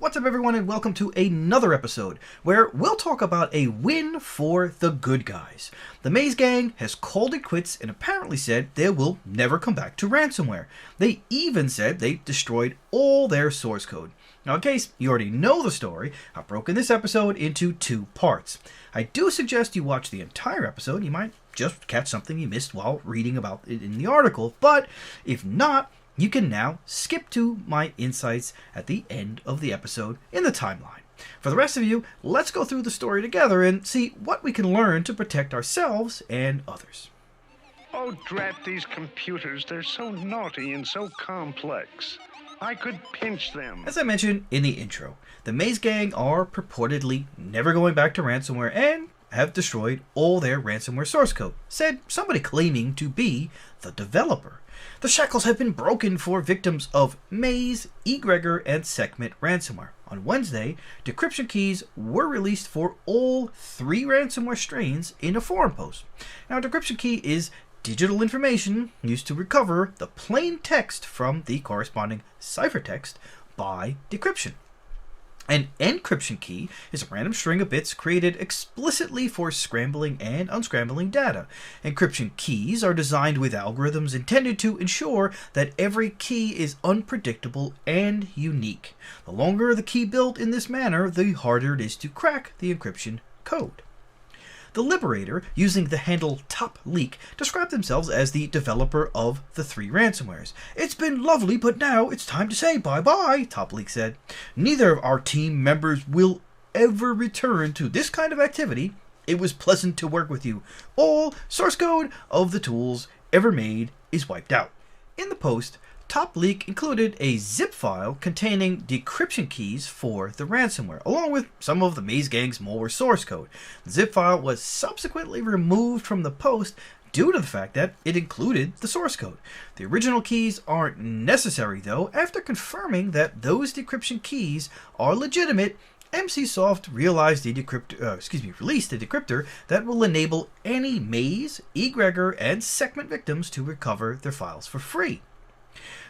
What's up everyone and welcome to another episode where we'll talk about a win for the good guys. The Maze gang has called it quits and apparently said they will never come back to ransomware. They even said they destroyed all their source code. Now in case you already know the story, I've broken this episode into two parts. I do suggest you watch the entire episode. You might just catch something you missed while reading about it in the article, but if not, you can now skip to my insights at the end of the episode in the timeline. For the rest of you, let's go through the story together and see what we can learn to protect ourselves and others. Oh, drat these computers. They're so naughty and so complex. I could pinch them. As I mentioned in the intro, the Maze gang are purportedly never going back to ransomware and have destroyed all their ransomware source code, said somebody claiming to be the developer. The shackles have been broken for victims of Maze, Egregor, and Sekhmet ransomware. On Wednesday, decryption keys were released for all three ransomware strains in a forum post. Now, a decryption key is digital information used to recover the plain text from the corresponding ciphertext by decryption. An encryption key is a random string of bits created explicitly for scrambling and unscrambling data. Encryption keys are designed with algorithms intended to ensure that every key is unpredictable and unique. The longer the key built in this manner, the harder it is to crack the encryption code. The Liberator, using the handle @Topleak, described themselves as the developer of the three ransomwares. "It's been lovely, but now it's time to say bye-bye," Topleak said. "Neither of our team members will ever return to this kind of activity. It was pleasant to work with you. All source code of the tools ever made is wiped out." In the post, Topleak included a zip file containing decryption keys for the ransomware, along with some of the Maze gang's malware source code. The zip file was subsequently removed from the post due to the fact that it included the source code. The original keys aren't necessary, though. After confirming that those decryption keys are legitimate, Emsisoft released a decryptor that will enable any Maze, Egregor, and Sekhmet victims to recover their files for free.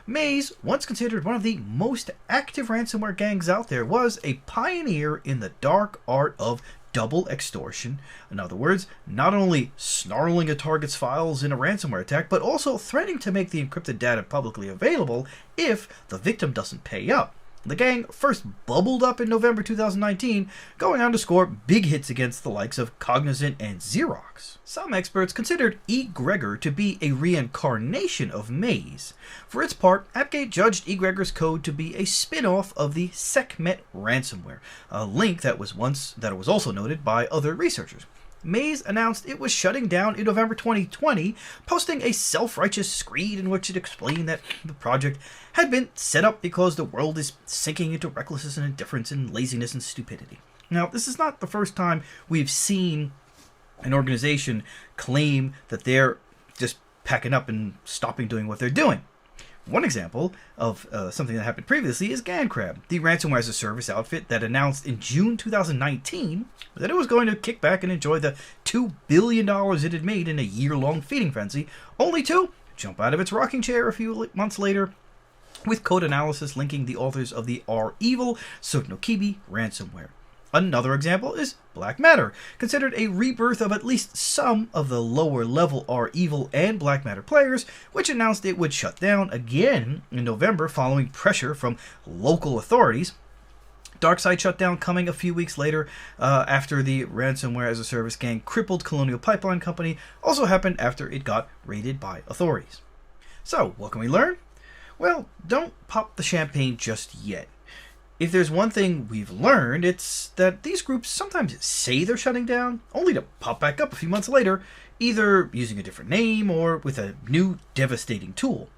Maze, once considered one of the most active ransomware gangs out there, was a pioneer in the dark art of double extortion. In other words, not only snarling a target's files in a ransomware attack, but also threatening to make the encrypted data publicly available if the victim doesn't pay up. The gang first bubbled up in November 2019, going on to score big hits against the likes of Cognizant and Xerox. Some experts considered Egregor to be a reincarnation of Maze. For its part, Appgate judged Egregor's code to be a spin-off of the Sekhmet ransomware, a link that was also noted by other researchers. Maze announced it was shutting down in November 2020, posting a self-righteous screed in which it explained that the project had been set up because the world is sinking into recklessness and indifference and laziness and stupidity. Now, this is not the first time we've seen an organization claim that they're just packing up and stopping doing what they're doing. One example of something that happened previously is GandCrab, the ransomware as a service outfit that announced in June 2019 that it was going to kick back and enjoy the $2 billion it had made in a year-long feeding frenzy, only to jump out of its rocking chair a few months later with code analysis linking the authors of the REvil Sotnokibi ransomware. Another example is Black Matter, considered a rebirth of at least some of the lower-level REvil and Black Matter players, which announced it would shut down again in November following pressure from local authorities. DarkSide shutdown coming a few weeks later after the ransomware as a service gang crippled Colonial Pipeline Company also happened after it got raided by authorities. So, what can we learn? Well, don't pop the champagne just yet. If there's one thing we've learned, it's that these groups sometimes say they're shutting down, only to pop back up a few months later, either using a different name or with a new devastating tool.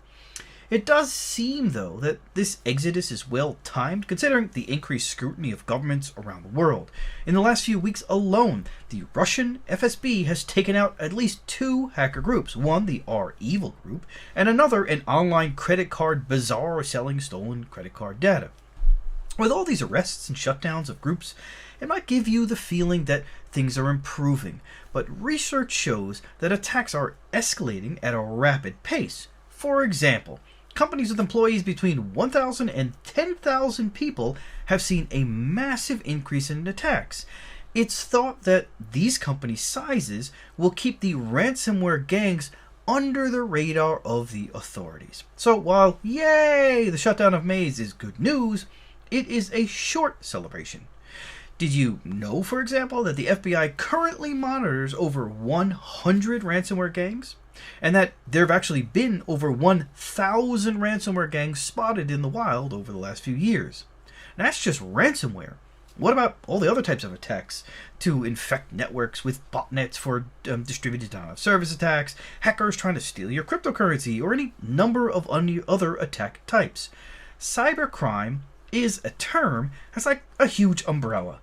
It does seem, though, that this exodus is well-timed, considering the increased scrutiny of governments around the world. In the last few weeks alone, the Russian FSB has taken out at least two hacker groups, one the REvil group, and another an online credit card bazaar selling stolen credit card data. With all these arrests and shutdowns of groups, it might give you the feeling that things are improving, but research shows that attacks are escalating at a rapid pace. For example, companies with employees between 1,000 and 10,000 people have seen a massive increase in attacks. It's thought that these company sizes will keep the ransomware gangs under the radar of the authorities. So while, yay, the shutdown of Maze is good news, it is a short celebration. Did you know, for example, that the FBI currently monitors over 100 ransomware gangs? And that there have actually been over 1,000 ransomware gangs spotted in the wild over the last few years. And that's just ransomware. What about all the other types of attacks to infect networks with botnets for distributed denial of service attacks, hackers trying to steal your cryptocurrency, or any number of other attack types? Cybercrime is a term that's like a huge umbrella.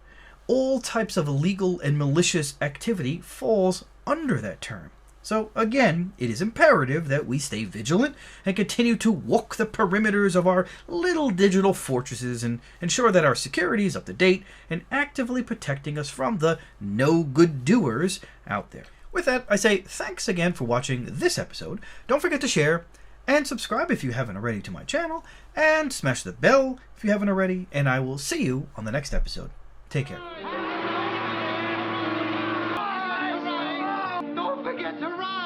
All types of illegal and malicious activity falls under that term. So again, it is imperative that we stay vigilant and continue to walk the perimeters of our little digital fortresses and ensure that our security is up to date and actively protecting us from the no-good doers out there. With that, I say thanks again for watching this episode. Don't forget to share and subscribe if you haven't already to my channel, and smash the bell if you haven't already, and I will see you on the next episode. Take care. Don't forget to ride!